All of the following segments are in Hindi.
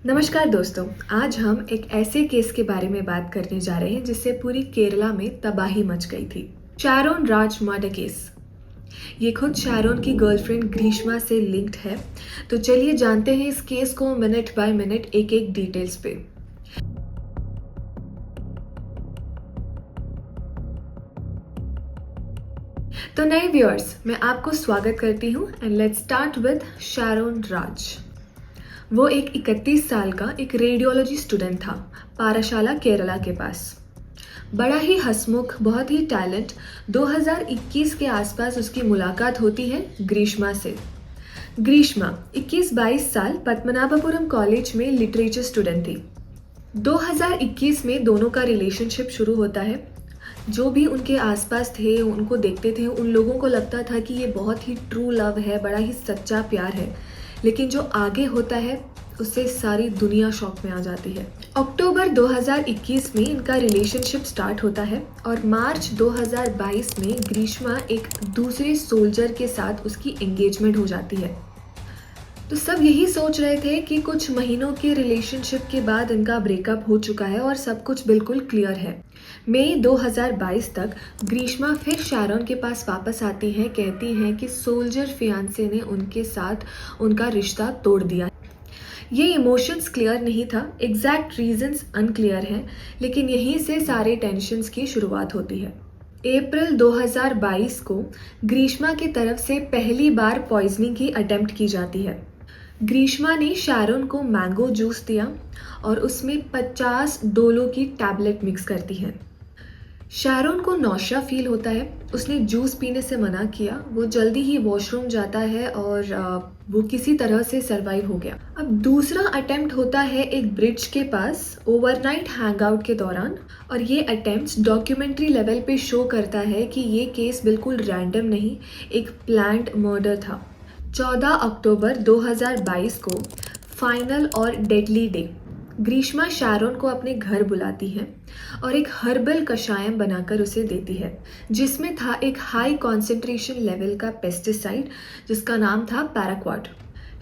नमस्कार दोस्तों, आज हम एक ऐसे केस के बारे में बात करने जा रहे हैं जिससे पूरी केरला में तबाही मच गई थी। शारोन राज मर्डर केस। ये खुद शारोन की गर्लफ्रेंड ग्रीष्मा से लिंक्ड है। तो चलिए जानते हैं इस केस को मिनट बाय मिनट एक एक डिटेल्स पे। तो नए व्यूअर्स, मैं आपको स्वागत करती हूँ and let's start with Sharon Raj. वो एक 31 साल का एक रेडियोलॉजी स्टूडेंट था, पाराशाला केरला के पास। बड़ा ही हंसमुख, बहुत ही टैलेंट। 2021 के आसपास उसकी मुलाकात होती है ग्रीष्मा से। ग्रीष्मा 21-22 साल पद्मनाभपुरम कॉलेज में लिटरेचर स्टूडेंट थी। 2021 में दोनों का रिलेशनशिप शुरू होता है। जो भी उनके आसपास थे, उनको देखते थे, उन लोगों को लगता था कि ये बहुत ही ट्रू लव है, बड़ा ही सच्चा प्यार है। लेकिन जो आगे होता है उससे सारी दुनिया शॉक में आ जाती है। अक्टूबर 2021 में इनका रिलेशनशिप स्टार्ट होता है और मार्च 2022 में ग्रीष्मा एक दूसरे सोल्जर के साथ उसकी एंगेजमेंट हो जाती है। तो सब यही सोच रहे थे कि कुछ महीनों के रिलेशनशिप के बाद इनका ब्रेकअप हो चुका है और सब कुछ बिल्कुल क्लियर है। मई 2022 तक ग्रीष्मा फिर शारोन के पास वापस आती है, कहती हैं कि सोल्जर फियांसे ने उनके साथ उनका रिश्ता तोड़ दिया। ये इमोशंस क्लियर नहीं था, एग्जैक्ट रीजंस अनक्लियर हैं, लेकिन यहीं से सारे टेंशन्स की शुरुआत होती है। अप्रैल 2022 को ग्रीष्मा की तरफ से पहली बार पॉइजनिंग की अटेम्प्ट की जाती है। ग्रीष्मा ने शारोन को मैंगो जूस दिया और उसमें 50 डोलो की टैबलेट मिक्स करती है। शारोन को नौशा फील होता है। उसने जूस पीने से मना किया। वो जल्दी ही वॉशरूम जाता है और वो किसी तरह से सरवाइव हो गया। अब दूसरा अटेम्प्ट होता है एक ब्रिज के पास ओवरनाइट हैंगआउट के दौरान, और ये अटेम्प्ट डॉक्यूमेंट्री लेवल पे शो करता है कि ये केस बिल्कुल रैंडम नहीं, एक प्लान्ड मर्डर था। 14 अक्टूबर 2022 को फाइनल और डेडली डे। ग्रीष्मा शारोन को अपने घर बुलाती है और एक हर्बल कषायम बनाकर उसे देती है, जिसमें था एक हाई कॉन्सेंट्रेशन लेवल का पेस्टिसाइड जिसका नाम था पैराक्वाट।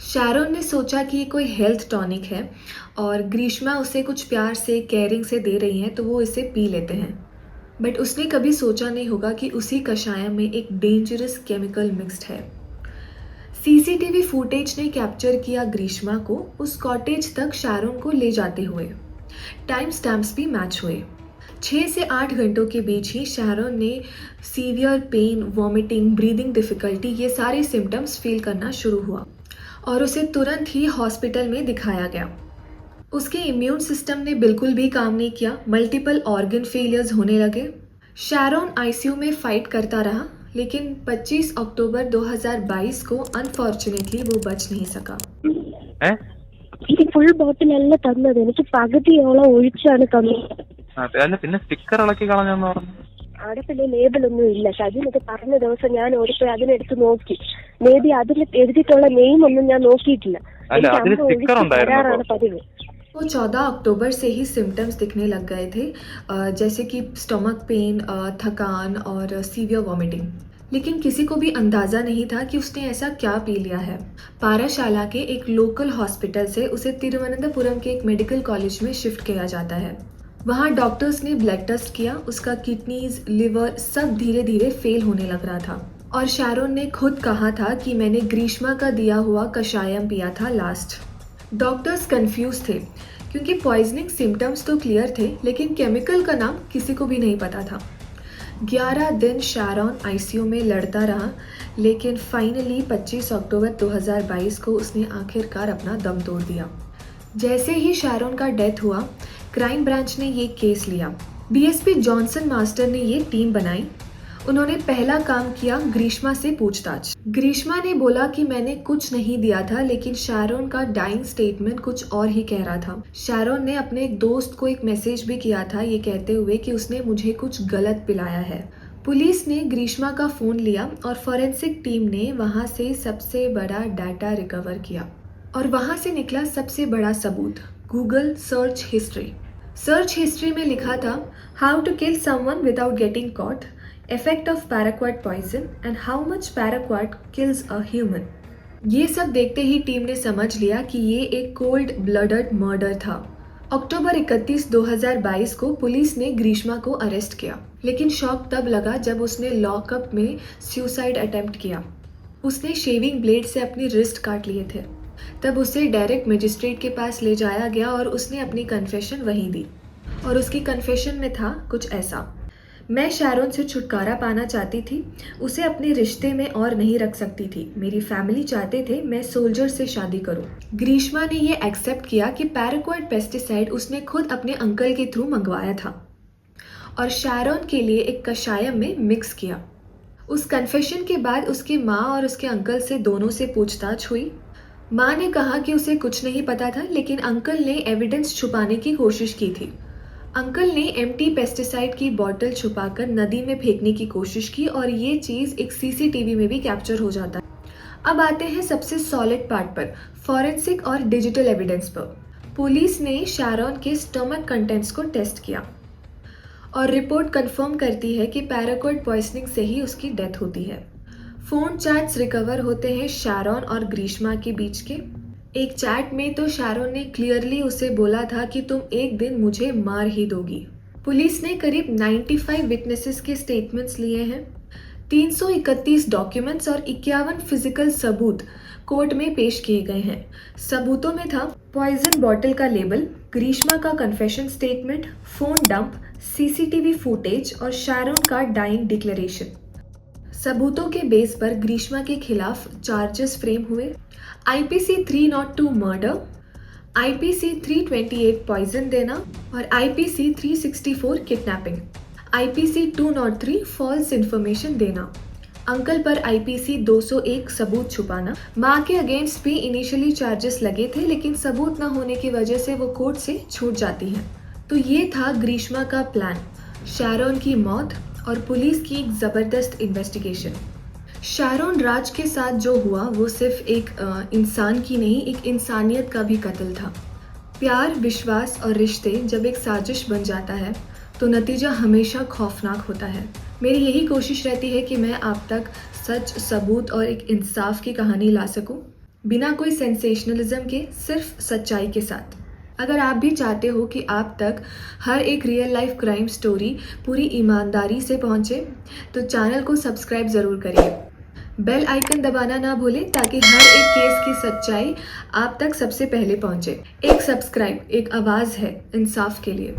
शारोन ने सोचा कि ये कोई हेल्थ टॉनिक है और ग्रीष्मा उसे कुछ प्यार से, केयरिंग से दे रही हैं, तो वो इसे पी लेते हैं। बट उसने कभी सोचा नहीं होगा कि उसी कषायम में एक डेंजरस केमिकल मिक्स्ड है। सीसीटीवी फुटेज ने कैप्चर किया ग्रीष्मा को उस कॉटेज तक शारोन को ले जाते हुए। टाइम स्टैम्प्स भी मैच हुए। 6 से 8 घंटों के बीच ही शारोन ने severe pain, vomiting, breathing difficulty, ये सारे सिम्टम्स फील करना शुरू हुआ और उसे तुरंत ही हॉस्पिटल में दिखाया गया। उसके इम्यून सिस्टम ने बिल्कुल भी काम नहीं किया। मल्टीपल ऑर्गन फेलियर्स होने लगे। शारोन आईसीयू में फाइट करता रहा, लेकिन 25 अक्टूबर 2022 को अनफॉर्चुनेटली वो बच नहीं सका। എനിക്ക് ഫുൾ ബോട്ടിലല്ല തന്നത്, എനിക്ക് പകുതിയോളം ഒഴിച്ചാണ് തന്നത്. അല്ല, പിന്നെ സ്റ്റിക്കർ ഇളക്കി കളഞ്ഞെന്ന് പറഞ്ഞു. അവിടെ പിന്നെ ലേബിളൊന്നും ഇല്ല. ഷജിനൊക്കെ പറഞ്ഞ ദിവസം ഞാൻ ഓടിപ്പോയി അതിനെടുത്ത് നോക്കി. മേ ബി അതിൽ എഴുതിയിട്ടുള്ള നെയിം ഒന്നും ഞാൻ നോക്കിയിട്ടില്ല. തരാറാണ് പതിവ്. वो 14 अक्टूबर से ही सिम्टम्स दिखने लग गए थे, जैसे कि स्टमक पेन, थकान और सीवियर वॉमिटिंग। लेकिन किसी को भी अंदाज़ा नहीं था कि उसने ऐसा क्या पी लिया है। पाराशाला के एक लोकल हॉस्पिटल से उसे तिरुवनंतपुरम के एक मेडिकल कॉलेज में शिफ्ट किया जाता है। वहाँ डॉक्टर्स ने ब्लड टेस्ट किया। उसका किडनीज, लिवर सब धीरे धीरे फेल होने लग रहा था और शारोन ने खुद कहा था कि मैंने ग्रीष्मा का दिया हुआ कषायम पिया था लास्ट। डॉक्टर्स कंफ्यूज थे क्योंकि पॉइजनिंग सिम्टम्स तो क्लियर थे, लेकिन केमिकल का नाम किसी को भी नहीं पता था। 11 दिन शारोन आईसीयू में लड़ता रहा, लेकिन फाइनली 25 अक्टूबर 2022 को उसने आखिरकार अपना दम तोड़ दिया। जैसे ही शारोन का डेथ हुआ, क्राइम ब्रांच ने ये केस लिया। डीएसपी जॉनसन मास्टर ने ये टीम बनाई। उन्होंने पहला काम किया ग्रीष्मा से पूछताछ। ग्रीष्मा ने बोला कि मैंने कुछ नहीं दिया था, लेकिन शारोन का डाइंग स्टेटमेंट कुछ और ही कह रहा था। शारोन ने अपने एक दोस्त को एक मैसेज भी किया था, ये कहते हुए कि उसने मुझे कुछ गलत पिलाया है। पुलिस ने ग्रीष्मा का फोन लिया और फॉरेंसिक टीम ने वहां से सबसे बड़ा डाटा रिकवर किया और वहां से निकला सबसे बड़ा सबूत, Google search history. Search history में लिखा था, how to kill someone without getting caught, effect of paraquat poison and how much paraquat kills a human. ये सब देखते ही टीम ने समझ लिया कि ये एक कोल्ड ब्लडेड मर्डर था। अक्टूबर 31, 2022 को पुलिस ने ग्रीष्मा को अरेस्ट किया, लेकिन शॉक तब लगा जब उसने लॉकअप में सुसाइड अटेम्प्ट किया। उसने शेविंग ब्लेड से अपनी रिस्ट काट लिए थे। तब उसे डायरेक्ट मजिस्ट्रेट के पास ले जाया गया और उसने अपनी कन्फेशन वहीं दी। और उसकी कन्फेशन में था कुछ ऐसा: मैं शैरोन से छुटकारा पाना चाहती थी, उसे अपने रिश्ते में और नहीं रख सकती थी। मेरी फैमिली चाहते थे मैं सोल्जर से शादी करूं। ग्रीष्मा ने ये एक्सेप्ट किया कि पैराक्वाइड पेस्टिसाइड उसने खुद अपने अंकल के थ्रू मंगवाया था और शैरोन के लिए एक कषायम में मिक्स किया। उस कन्फेशन के बाद उसकी माँ और उसके अंकल से दोनों से पूछताछ हुई। माँ ने कहा कि उसे कुछ नहीं पता था, लेकिन अंकल ने एविडेंस छुपाने की कोशिश की थी। अंकल ने एम्प्टी पेस्टिसाइड की बोतल छुपाकर नदी में फेंकने की कोशिश की और ये चीज़ एक सीसीटीवी में भी कैप्चर हो जाता है। अब आते हैं सबसे सॉलिड पार्ट पर, फॉरेंसिक और डिजिटल एविडेंस पर। पुलिस ने शैरोन के स्टमक कंटेंट्स को टेस्ट किया और रिपोर्ट कंफर्म करती है कि पैराक्वाइड पॉइजनिंग से ही उसकी डेथ होती है। फोन चैट्स रिकवर होते हैं शैरोन और ग्रीष्मा के बीच के। एक चैट में तो शैरोन ने क्लियरली उसे बोला था कि तुम एक दिन मुझे मार ही दोगी। पुलिस ने करीब 95 विटनेसेस के स्टेटमेंट्स लिए हैं। 331 डॉक्यूमेंट्स और 51 फिजिकल सबूत कोर्ट में पेश किए गए हैं। सबूतों में था पॉइजन बॉटल का लेबल, ग्रीष्मा का confession statement, phone dump, CCTV footage और शैरोन का डाइंग डिक्लेरेशन। सबूतों के बेस पर ग्रीष्मा के खिलाफ चार्जेस फ्रेम हुए। आईपीसी 302 मर्डर, आईपीसी 328 पॉइजन देना और IPC 364 kidnapping, IPC 203 false information देना। अंकल पर आईपीसी 201 सबूत छुपाना। माँ के अगेंस्ट भी इनिशियली चार्जेस लगे थे, लेकिन सबूत न होने की वजह से वो कोर्ट से छूट जाती हैं। तो ये था ग्रीष्मा का प्लान, शैरोन की मौत और पुलिस की एक ज़बरदस्त इन्वेस्टिगेशन। शैरोन राज के साथ जो हुआ वो सिर्फ एक इंसान की नहीं, एक इंसानियत का भी कत्ल था। प्यार, विश्वास और रिश्ते जब एक साजिश बन जाता है तो नतीजा हमेशा खौफनाक होता है। मेरी यही कोशिश रहती है कि मैं आप तक सच, सबूत और एक इंसाफ की कहानी ला सकूं, बिना कोई सेंसेशनलिज्म के, सिर्फ सच्चाई के साथ। अगर आप भी चाहते हो कि आप तक हर एक रियल लाइफ क्राइम स्टोरी पूरी ईमानदारी से पहुंचे, तो चैनल को सब्सक्राइब ज़रूर करिए। बेल आइकन दबाना ना भूलें ताकि हर एक केस की सच्चाई आप तक सबसे पहले पहुंचे। एक सब्सक्राइब एक आवाज़ है इंसाफ के लिए।